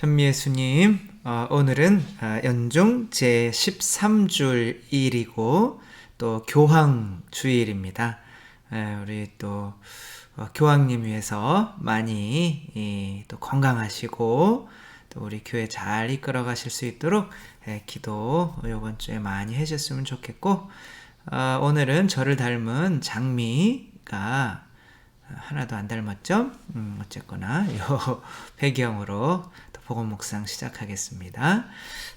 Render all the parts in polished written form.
전미예수님, 오늘은 연중 제13줄 일이고 또 교황 주일입니다. 우리 또 교황님 위해서 많이 또 건강하시고 또 우리 교회 잘 이끌어 가실 수 있도록 기도 이번 주에 많이 해주셨으면 좋겠고, 오늘은 저를 닮은 장미가 하나도 안 닮았죠? 어쨌거나 요 배경으로 또 복음 묵상 시작하겠습니다.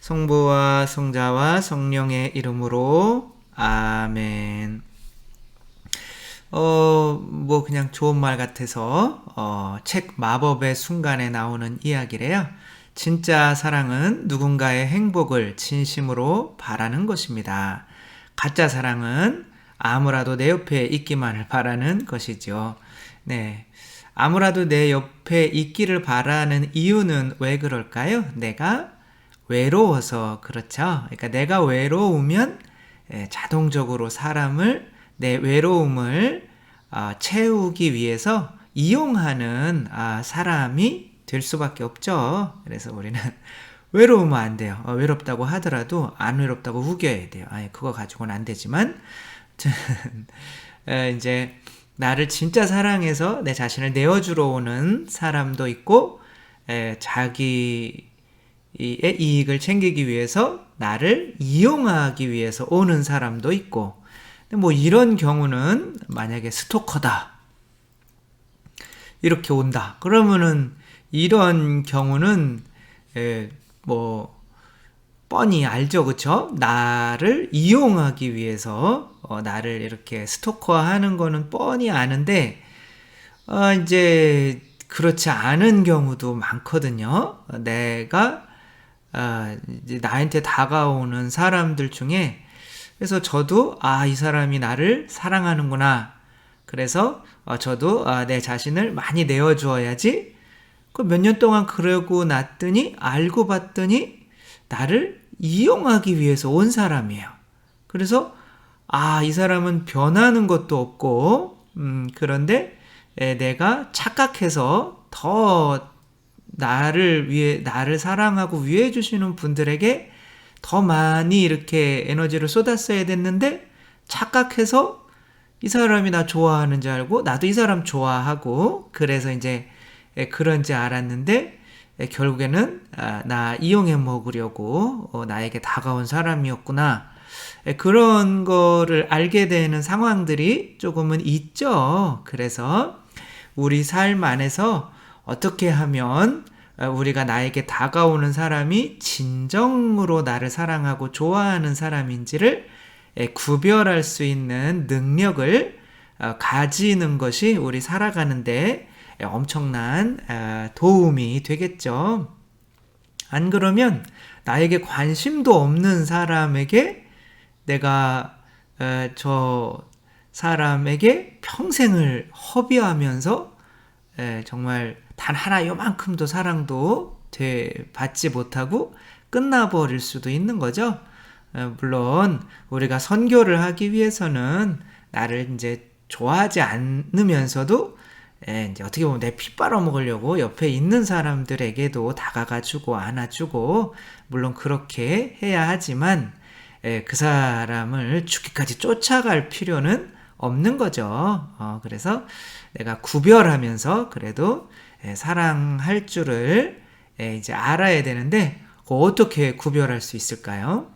성부와 성자와 성령의 이름으로 아멘. 뭐 그냥 좋은 말 같아서 책 마법의 순간에 나오는 이야기래요. 진짜 사랑은 누군가의 행복을 진심으로 바라는 것입니다. 가짜 사랑은 아무라도 내 옆에 있기만을 바라는 것이죠. 네. 아무라도 내 옆에 있기를 바라는 이유는 왜 그럴까요? 내가 외로워서 그렇죠. 그러니까 내가 외로우면 자동적으로 내 외로움을 채우기 위해서 이용하는 사람이 될 수밖에 없죠. 그래서 우리는 외로우면 안 돼요. 외롭다고 하더라도 안 외롭다고 우겨야 돼요. 그거 가지고는 안 되지만 이제 나를 진짜 사랑해서 내 자신을 내어주러 오는 사람도 있고, 자기의 이익을 챙기기 위해서 나를 이용하기 위해서 오는 사람도 있고, 뭐 이런 경우는 만약에 스토커다 이렇게 온다 그러면은 이런 경우는 뭐 뻔히 알죠, 그쵸? 나를 이용하기 위해서 나를 이렇게 스토커하는 거는 뻔히 아는데 이제 그렇지 않은 경우도 많거든요. 내가 이제 나한테 다가오는 사람들 중에, 그래서 저도 이 사람이 나를 사랑하는구나. 그래서 저도 내 자신을 많이 내어주어야지. 몇 년 동안 그러고 났더니 알고 봤더니 나를 이용하기 위해서 온 사람이에요. 그래서 이 사람은 변하는 것도 없고, 그런데 내가 착각해서 더 나를 사랑하고 위해 주시는 분들에게 더 많이 이렇게 에너지를 쏟았어야 됐는데, 착각해서 이 사람이 나 좋아하는 줄 알고 나도 이 사람 좋아하고, 그래서 이제 그런지 알았는데 결국에는 나 이용해 먹으려고 나에게 다가온 사람이었구나. 그런 거를 알게 되는 상황들이 조금은 있죠. 그래서 우리 삶 안에서 어떻게 하면 우리가 나에게 다가오는 사람이 진정으로 나를 사랑하고 좋아하는 사람인지를 구별할 수 있는 능력을 가지는 것이 우리 살아가는데 엄청난 도움이 되겠죠. 안 그러면 나에게 관심도 없는 사람에게 내가 저 사람에게 평생을 허비하면서 정말 단 하나 요만큼도 사랑도 받지 못하고 끝나버릴 수도 있는 거죠. 물론 우리가 선교를 하기 위해서는 나를 이제 좋아하지 않으면서도 이제 어떻게 보면 내 피 빨아먹으려고 옆에 있는 사람들에게도 다가가주고 안아주고, 물론 그렇게 해야 하지만 그 사람을 죽기까지 쫓아갈 필요는 없는 거죠. 그래서 내가 구별하면서 그래도 사랑할 줄을 이제 알아야 되는데, 어떻게 구별할 수 있을까요?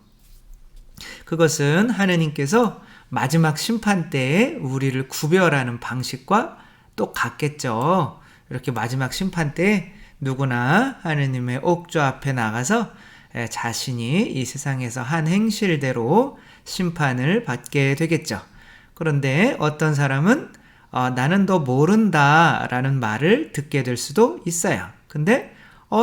그것은 하느님께서 마지막 심판 때에 우리를 구별하는 방식과 똑같겠죠. 이렇게 마지막 심판 때 누구나 하느님의 옥조 앞에 나가서 자신이 이 세상에서 한 행실대로 심판을 받게 되겠죠. 그런데 어떤 사람은 나는 더 모른다 라는 말을 듣게 될 수도 있어요. 근데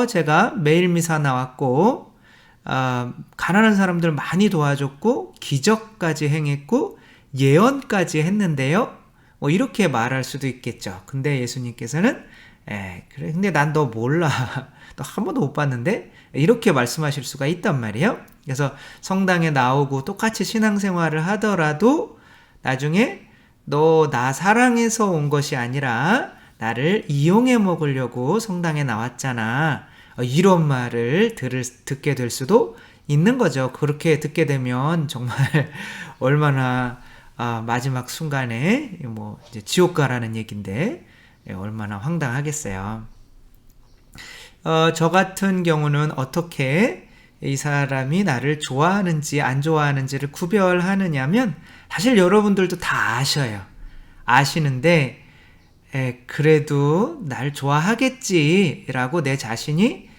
제가 매일 미사 나왔고 가난한 사람들 많이 도와줬고 기적까지 행했고 예언까지 했는데요, 이렇게 말할 수도 있겠죠. 근데 예수님께서는 그래, 근데 난 너 몰라. 너 한 번도 못 봤는데? 이렇게 말씀하실 수가 있단 말이에요. 그래서 성당에 나오고 똑같이 신앙생활을 하더라도 나중에 너 나 사랑해서 온 것이 아니라 나를 이용해 먹으려고 성당에 나왔잖아. 이런 말을 듣게 될 수도 있는 거죠. 그렇게 듣게 되면 정말 얼마나 마지막 순간에 뭐 이제 지옥 가라는 얘기인데 얼마나 황당하겠어요. 저 같은 경우는 어떻게 이 사람이 나를 좋아하는지 안 좋아하는지를 구별하느냐면 사실 여러분들도 다 아셔요. 아시는데 그래도 날 좋아하겠지라고 내 자신이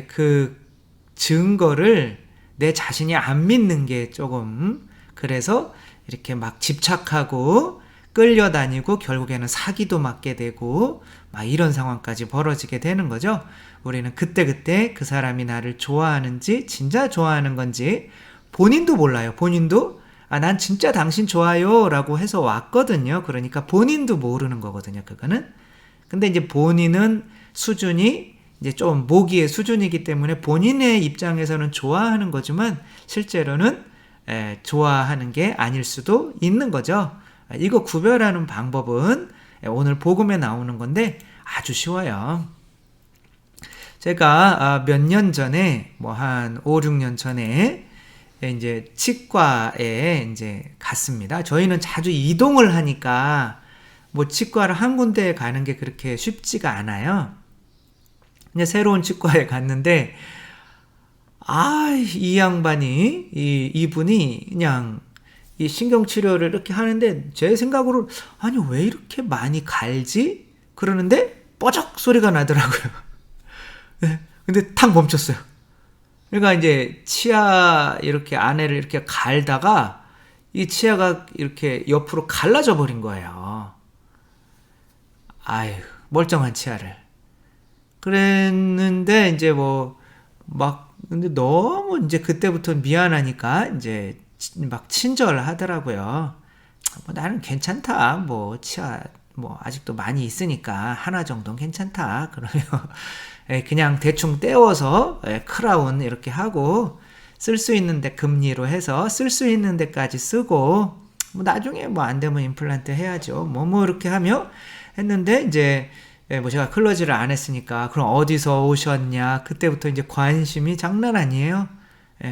그 증거를 내 자신이 안 믿는 게 조금 그래서 이렇게 막 집착하고 끌려다니고 결국에는 사기도 맞게 되고 막 이런 상황까지 벌어지게 되는 거죠. 우리는 그때그때 그 사람이 나를 좋아하는지 진짜 좋아하는 건지 본인도 몰라요. 본인도 난 진짜 당신 좋아요 라고 해서 왔거든요. 그러니까 본인도 모르는 거거든요. 그거는. 근데 이제 본인은 수준이 이제 좀 모기의 수준이기 때문에 본인의 입장에서는 좋아하는 거지만 실제로는 좋아하는 게 아닐 수도 있는 거죠. 이거 구별하는 방법은 오늘 복음에 나오는 건데 아주 쉬워요. 제가 몇 년 전에 뭐 한 5, 6년 전에 이제 치과에 이제 갔습니다. 저희는 자주 이동을 하니까 뭐 치과를 한 군데에 가는 게 그렇게 쉽지가 않아요. 이제 새로운 치과에 갔는데 이 양반이 이분이 그냥 이 신경치료를 이렇게 하는데 제 생각으로 아니 왜 이렇게 많이 갈지? 그러는데 뻐적 소리가 나더라고요. 네, 근데 탁 멈췄어요. 그러니까 이제 치아 이렇게 안에를 이렇게 갈다가 이 치아가 이렇게 옆으로 갈라져 버린 거예요. 아유, 멀쩡한 치아를. 그랬는데 이제 근데 너무 이제 그때부터 미안하니까 이제 막 친절하더라고요. 나는 괜찮다. 치아 아직도 많이 있으니까 하나 정도는 괜찮다. 그러면 그냥 대충 떼어서 크라운 이렇게 하고 쓸 수 있는데 금리로 해서 쓸 수 있는 데까지 쓰고 나중에 안 되면 임플란트 해야죠. 이렇게 하며 했는데 이제 제가 클로즈를 안 했으니까 그럼 어디서 오셨냐 그때부터 이제 관심이 장난 아니에요.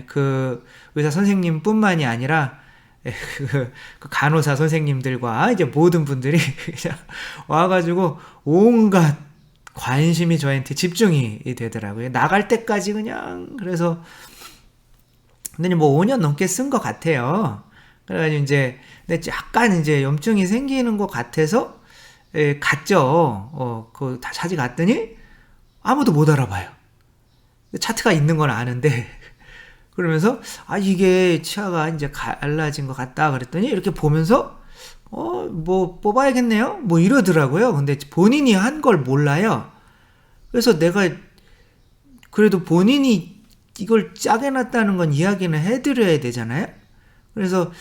그 의사 선생님뿐만이 아니라 그 간호사 선생님들과 이제 모든 분들이 그냥 와가지고 온갖 관심이 저한테 집중이 되더라고요. 나갈 때까지 그냥 그래서 근데 5년 넘게 쓴 것 같아요. 그래가지고 이제 약간 이제 염증이 생기는 것 같아서 갔죠. 다 찾이 갔더니 아무도 못 알아봐요. 차트가 있는 건 아는데 그러면서 이게 치아가 이제 갈라진 것 같다 그랬더니 이렇게 보면서 뽑아야겠네요. 이러더라고요. 근데 본인이 한 걸 몰라요. 그래서 내가 그래도 본인이 이걸 짜게 놨다는 건 이야기는 해드려야 되잖아요. 그래서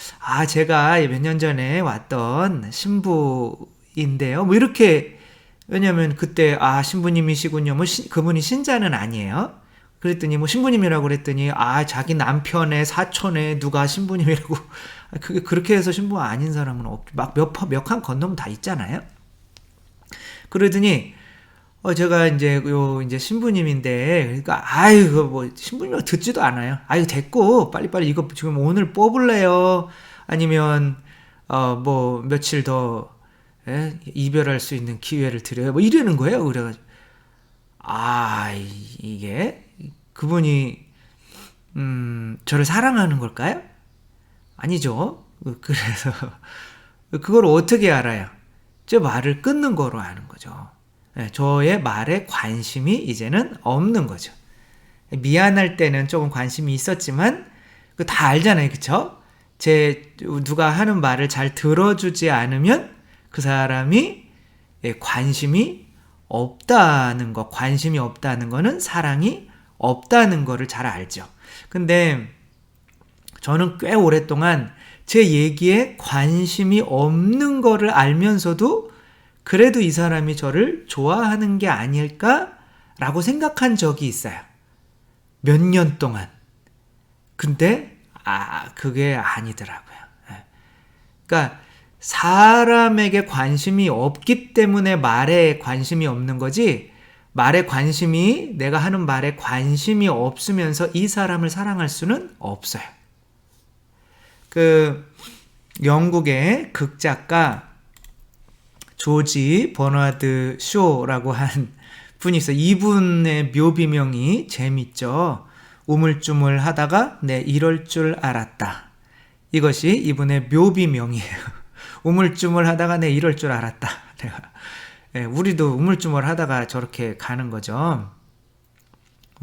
제가 몇 년 전에 왔던 신부인데요. 이렇게 왜냐면 그때 신부님이시군요. 그분이 신자는 아니에요. 그랬더니 신부님이라고 그랬더니 자기 남편의 사촌에 누가 신부님이라고 그렇게 해서 신부 아닌 사람은 막 몇 칸 건너면 다 있잖아요. 그러더니 제가 이제 이제 신부님인데 그러니까 신부님이라고 듣지도 않아요. 됐고 빨리빨리 이거 지금 오늘 뽑을래요? 아니면 며칠 더 이별할 수 있는 기회를 드려요? 이러는 거예요. 그래가지고 이게 그분이 저를 사랑하는 걸까요? 아니죠. 그래서 그걸 어떻게 알아요? 제 말을 끊는 거로 아는 거죠. 저의 말에 관심이 이제는 없는 거죠. 미안할 때는 조금 관심이 있었지만 다 알잖아요. 그쵸? 누가 하는 말을 잘 들어주지 않으면 그 사람이 관심이 없다는 거, 관심이 없다는 거는 사랑이 없다는 거를 잘 알죠. 근데 저는 꽤 오랫동안 제 얘기에 관심이 없는 거를 알면서도 그래도 이 사람이 저를 좋아하는 게 아닐까라고 생각한 적이 있어요. 몇 년 동안. 근데 그게 아니더라고요. 그러니까 사람에게 관심이 없기 때문에 말에 관심이 없는 거지 내가 하는 말에 관심이 없으면서 이 사람을 사랑할 수는 없어요. 영국의 극작가 조지 버나드 쇼라고 한 분이 있어요. 이분의 묘비명이 재밌죠. 우물쭈물 하다가 이럴 줄 알았다. 이것이 이분의 묘비명이에요. 우물쭈물 하다가 이럴 줄 알았다. 우리도 우물쭈물 하다가 저렇게 가는 거죠.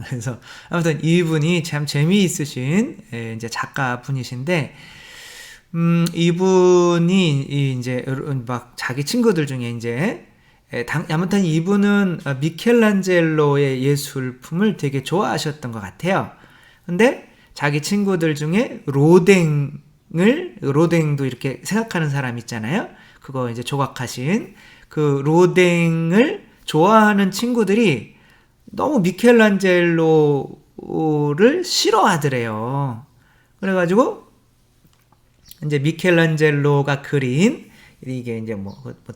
그래서 아무튼 이분이 참 재미있으신 이제 작가 분이신데, 이분이 이제 막 자기 친구들 중에 이제 아무튼 이분은 미켈란젤로의 예술품을 되게 좋아하셨던 것 같아요. 근데 자기 친구들 중에 로댕도 이렇게 생각하는 사람 있잖아요. 그거 이제 조각하신 그 로댕을 좋아하는 친구들이 너무 미켈란젤로를 싫어하더래요. 그래가지고 이제 미켈란젤로가 그린 이게 이제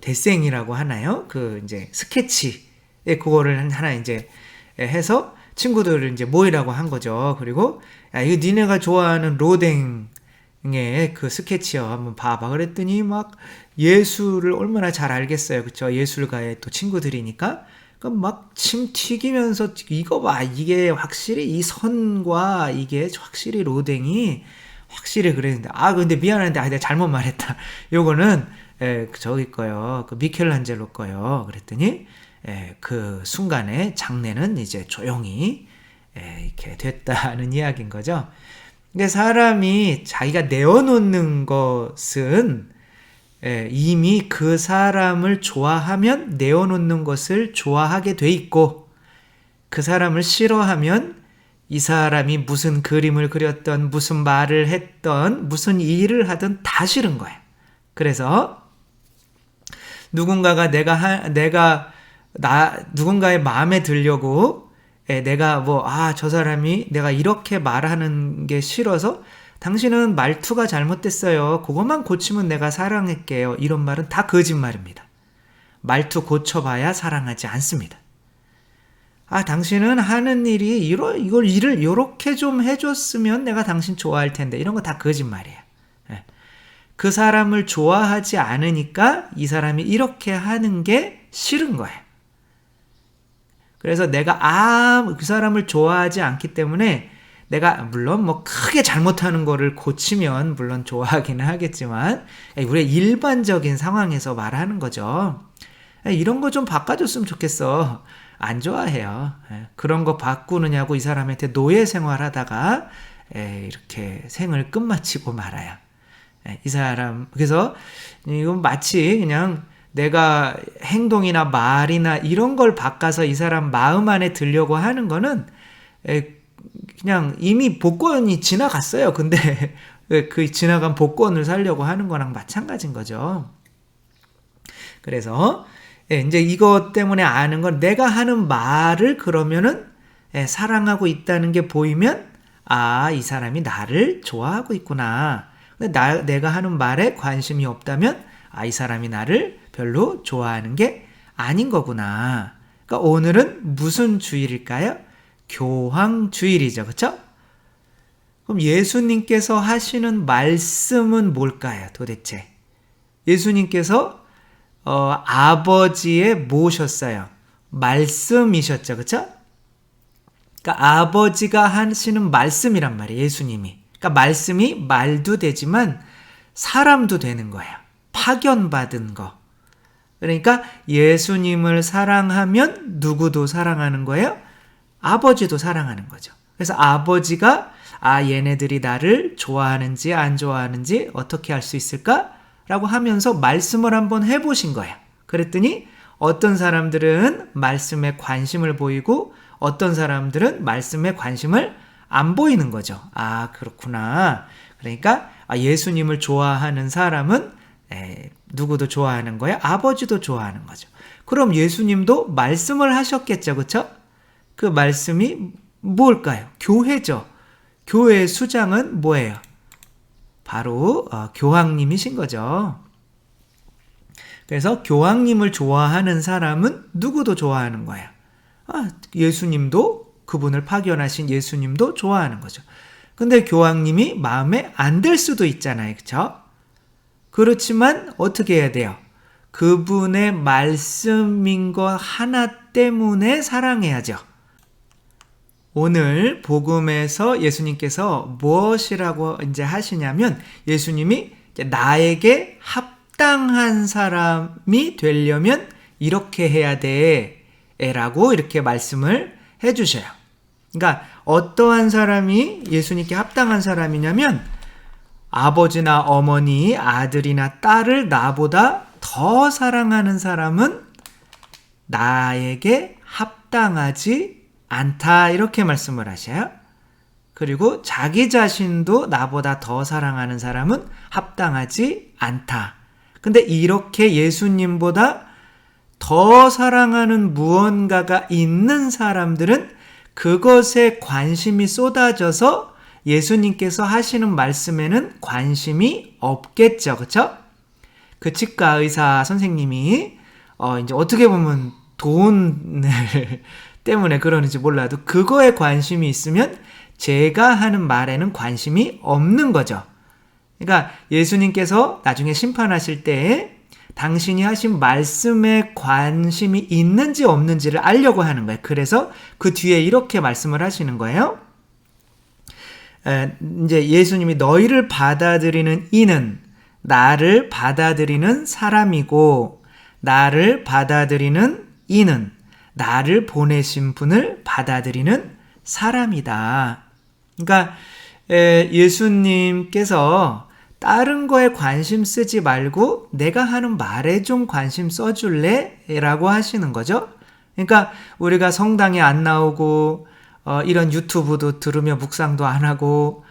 데생이라고 하나요? 이제 스케치 그거를 하나 이제 해서 친구들을 이제 모이라고 한 거죠. 그리고 이거 니네가 좋아하는 로댕의 그 스케치요, 한번 봐봐. 그랬더니 막 예술을 얼마나 잘 알겠어요, 그쵸? 예술가의 또 친구들이니까. 그럼 막 침 튀기면서 이거 봐, 이게 확실히 이 선과 이게 확실히 로댕이 확실히 그랬는데, 근데 미안한데, 내가 잘못 말했다. 요거는, 저기 거요. 미켈란젤로 거요. 그랬더니, 그 순간에 장례는 이제 조용히, 이렇게 됐다는 이야기인 거죠. 근데 사람이 자기가 내어놓는 것은, 이미 그 사람을 좋아하면 내어놓는 것을 좋아하게 돼 있고, 그 사람을 싫어하면 이 사람이 무슨 그림을 그렸던, 무슨 말을 했던, 무슨 일을 하든 다 싫은 거예요. 그래서 누군가가 누군가의 마음에 들려고 내가 저 사람이 내가 이렇게 말하는 게 싫어서 당신은 말투가 잘못됐어요. 그것만 고치면 내가 사랑할게요. 이런 말은 다 거짓말입니다. 말투 고쳐봐야 사랑하지 않습니다. 당신은 하는 일이 일을 이렇게 좀 해줬으면 내가 당신 좋아할 텐데, 이런 거 다 거짓말이에요. 그 사람을 좋아하지 않으니까 이 사람이 이렇게 하는 게 싫은 거예요. 그래서 내가 그 사람을 좋아하지 않기 때문에 내가 물론 크게 잘못하는 거를 고치면 물론 좋아하기는 하겠지만, 우리의 일반적인 상황에서 말하는 거죠. 이런 거 좀 바꿔줬으면 좋겠어. 안 좋아해요. 그런 거 바꾸느냐고 이 사람한테 노예 생활하다가 이렇게 생을 끝마치고 말아요. 이 사람, 그래서 이건 마치 그냥 내가 행동이나 말이나 이런 걸 바꿔서 이 사람 마음 안에 들려고 하는 거는 그냥 이미 복권이 지나갔어요. 근데 그 지나간 복권을 살려고 하는 거랑 마찬가지인 거죠. 그래서 이제 이것 때문에 아는 건, 내가 하는 말을 그러면은 사랑하고 있다는 게 보이면 이 사람이 나를 좋아하고 있구나. 내가 하는 말에 관심이 없다면 이 사람이 나를 별로 좋아하는 게 아닌 거구나. 그러니까 오늘은 무슨 주일일까요? 교황주일이죠. 그렇죠? 그럼 예수님께서 하시는 말씀은 뭘까요? 도대체 예수님께서 아버지의 뭐셨어요? 말씀이셨죠. 그쵸? 그러니까 아버지가 하시는 말씀이란 말이에요. 예수님이. 그러니까 말씀이 말도 되지만 사람도 되는 거예요. 파견받은 거. 그러니까 예수님을 사랑하면 누구도 사랑하는 거예요? 아버지도 사랑하는 거죠. 그래서 아버지가 얘네들이 나를 좋아하는지 안 좋아하는지 어떻게 알 수 있을까? 라고 하면서 말씀을 한번 해보신 거예요. 그랬더니 어떤 사람들은 말씀에 관심을 보이고 어떤 사람들은 말씀에 관심을 안 보이는 거죠. 그렇구나. 그러니까 예수님을 좋아하는 사람은 누구도 좋아하는 거예요? 아버지도 좋아하는 거죠. 그럼 예수님도 말씀을 하셨겠죠. 그렇죠? 그 말씀이 뭘까요? 교회죠. 교회의 수장은 뭐예요? 바로 교황님이신 거죠. 그래서 교황님을 좋아하는 사람은 누구도 좋아하는 거예요. 예수님도 그분을 파견하신 예수님도 좋아하는 거죠. 근데 교황님이 마음에 안 들 수도 있잖아요. 그렇죠? 그렇지만 어떻게 해야 돼요? 그분의 말씀인 것 하나 때문에 사랑해야죠. 오늘 복음에서 예수님께서 무엇이라고 이제 하시냐면 예수님이 나에게 합당한 사람이 되려면 이렇게 해야 돼 라고 이렇게 말씀을 해주셔요. 그러니까 어떠한 사람이 예수님께 합당한 사람이냐면 아버지나 어머니, 아들이나 딸을 나보다 더 사랑하는 사람은 나에게 합당하지 않다 이렇게 말씀을 하셔요. 그리고 자기 자신도 나보다 더 사랑하는 사람은 합당하지 않다. 근데 이렇게 예수님보다 더 사랑하는 무언가가 있는 사람들은 그것에 관심이 쏟아져서 예수님께서 하시는 말씀에는 관심이 없겠죠. 그렇죠? 그 치과 의사 선생님이 이제 어떻게 보면 돈을 때문에 그러는지 몰라도 그거에 관심이 있으면 제가 하는 말에는 관심이 없는 거죠. 그러니까 예수님께서 나중에 심판하실 때 당신이 하신 말씀에 관심이 있는지 없는지를 알려고 하는 거예요. 그래서 그 뒤에 이렇게 말씀을 하시는 거예요. 이제 예수님이 너희를 받아들이는 이는 나를 받아들이는 사람이고 나를 받아들이는 이는 나를 보내신 분을 받아들이는 사람이다. 그러니까 예수님께서 다른 거에 관심 쓰지 말고 내가 하는 말에 좀 관심 써줄래? 라고 하시는 거죠. 그러니까 우리가 성당에 안 나오고 이런 유튜브도 들으며 묵상도 안 하고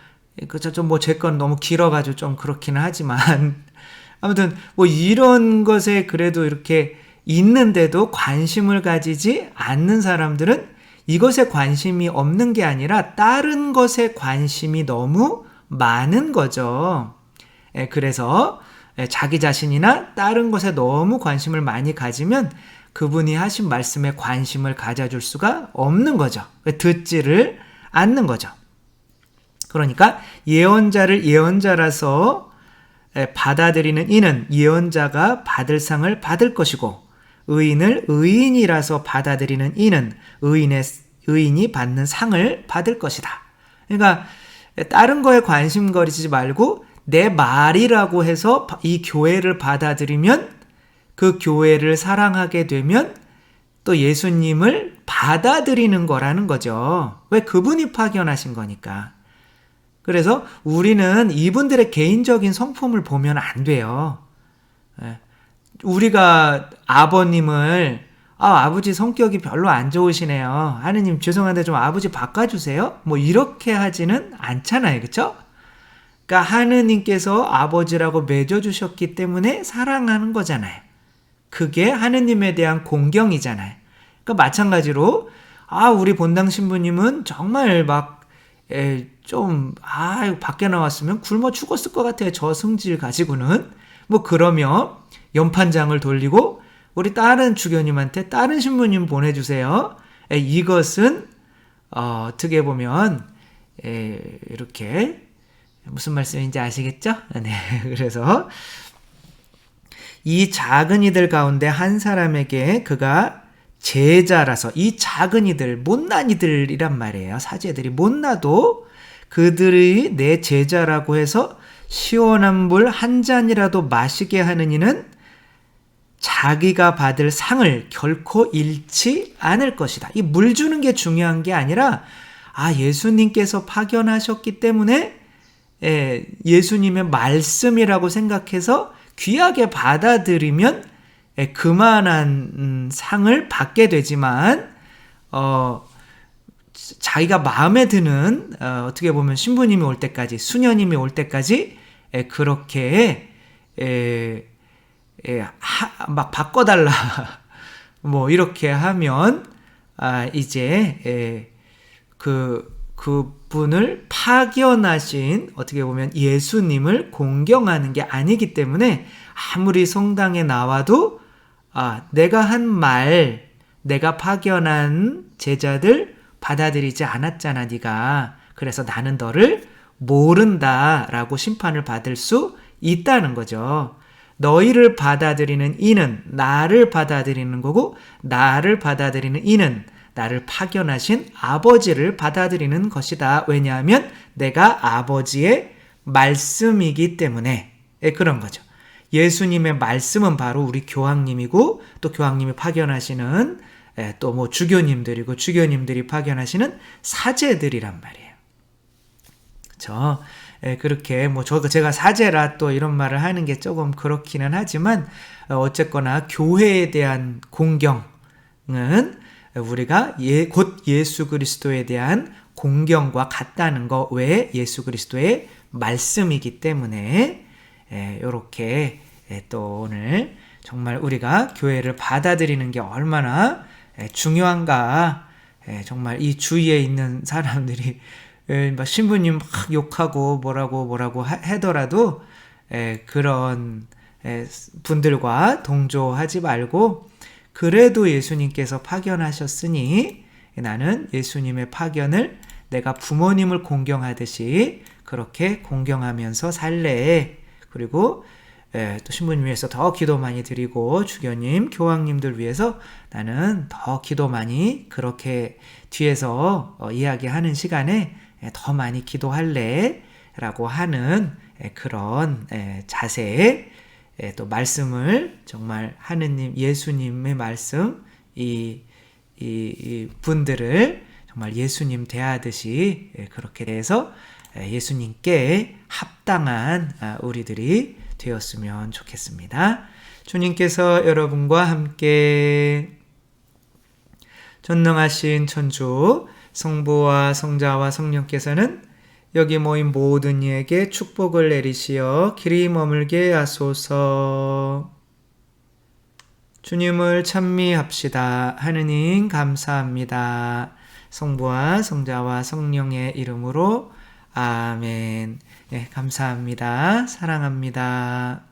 좀 뭐 제 건 너무 길어가지고 좀 그렇기는 하지만 아무튼 뭐 이런 것에 그래도 이렇게 있는데도 관심을 가지지 않는 사람들은 이것에 관심이 없는 게 아니라 다른 것에 관심이 너무 많은 거죠. 그래서 자기 자신이나 다른 것에 너무 관심을 많이 가지면 그분이 하신 말씀에 관심을 가져줄 수가 없는 거죠. 듣지를 않는 거죠. 그러니까 예언자를 예언자라서 받아들이는 이는 예언자가 받을 상을 받을 것이고 의인을 의인이라서 받아들이는 이는 의인이 받는 상을 받을 것이다. 그러니까 다른 거에 관심 거리지 말고 내 말이라고 해서 이 교회를 받아들이면 그 교회를 사랑하게 되면 또 예수님을 받아들이는 거라는 거죠. 왜? 그분이 파견하신 거니까. 그래서 우리는 이분들의 개인적인 성품을 보면 안 돼요. 우리가 아버님을 아버지 성격이 별로 안 좋으시네요. 하느님 죄송한데 좀 아버지 바꿔주세요. 뭐 이렇게 하지는 않잖아요. 그렇죠? 그러니까 하느님께서 아버지라고 맺어주셨기 때문에 사랑하는 거잖아요. 그게 하느님에 대한 공경이잖아요. 그러니까 마찬가지로 우리 본당 신부님은 정말 밖에 나왔으면 굶어 죽었을 것 같아요. 저 성질 가지고는. 뭐 그러면 연판장을 돌리고 우리 다른 주교님한테 다른 신부님 보내주세요. 이것은 어떻게 보면 이렇게 무슨 말씀인지 아시겠죠? 네. 그래서 이 작은 이들 가운데 한 사람에게 그가 제자라서 이 작은 이들, 못난 이들이란 말이에요. 사제들이 못나도 그들이 내 제자라고 해서 시원한 물 한 잔이라도 마시게 하는 이는 자기가 받을 상을 결코 잃지 않을 것이다. 이 물 주는 게 중요한 게 아니라 예수님께서 파견하셨기 때문에 예수님의 말씀이라고 생각해서 귀하게 받아들이면 그만한 상을 받게 되지만 자기가 마음에 드는 어떻게 보면 신부님이 올 때까지 수녀님이 올 때까지 그렇게 막 바꿔달라 뭐 이렇게 하면 이제 그분을 파견하신 어떻게 보면 예수님을 공경하는 게 아니기 때문에 아무리 성당에 나와도 내가 한 말, 내가 파견한 제자들 받아들이지 않았잖아, 네가. 그래서 나는 너를 모른다라고 심판을 받을 수 있다는 거죠. 너희를 받아들이는 이는 나를 받아들이는 거고, 나를 받아들이는 이는 나를 파견하신 아버지를 받아들이는 것이다. 왜냐하면 내가 아버지의 말씀이기 때문에. 그런 거죠. 예수님의 말씀은 바로 우리 교황님이고, 또 교황님이 파견하시는 또 뭐 주교님들이고, 주교님들이 파견하시는 사제들이란 말이에요. 그렇죠? 그렇게 뭐 제가 사제라 또 이런 말을 하는 게 조금 그렇기는 하지만, 어쨌거나 교회에 대한 공경은 우리가 곧 예수 그리스도에 대한 공경과 같다는 거. 왜? 예수 그리스도의 말씀이기 때문에. 이렇게 또 오늘 정말 우리가 교회를 받아들이는 게 얼마나 중요한가. 정말 이 주위에 있는 사람들이 신부님 막 욕하고 뭐라고 하더라도 그런 분들과 동조하지 말고, 그래도 예수님께서 파견하셨으니 나는 예수님의 파견을 내가 부모님을 공경하듯이 그렇게 공경하면서 살래. 그리고 또 신부님 위해서 더 기도 많이 드리고, 주교님, 교황님들 위해서 나는 더 기도 많이, 그렇게 뒤에서 이야기하는 시간에 더 많이 기도할래 라고 하는 그런 자세, 또 말씀을 정말 하느님, 예수님의 말씀, 이 분들을 정말 예수님 대하듯이 그렇게 해서 예수님께 합당한 우리들이 되었으면 좋겠습니다. 주님께서 여러분과 함께 전능하신 천주 성부와 성자와 성령께서는 여기 모인 모든 이에게 축복을 내리시어 길이 머물게 하소서. 주님을 찬미합시다. 하느님 감사합니다. 성부와 성자와 성령의 이름으로 아멘. 감사합니다. 사랑합니다.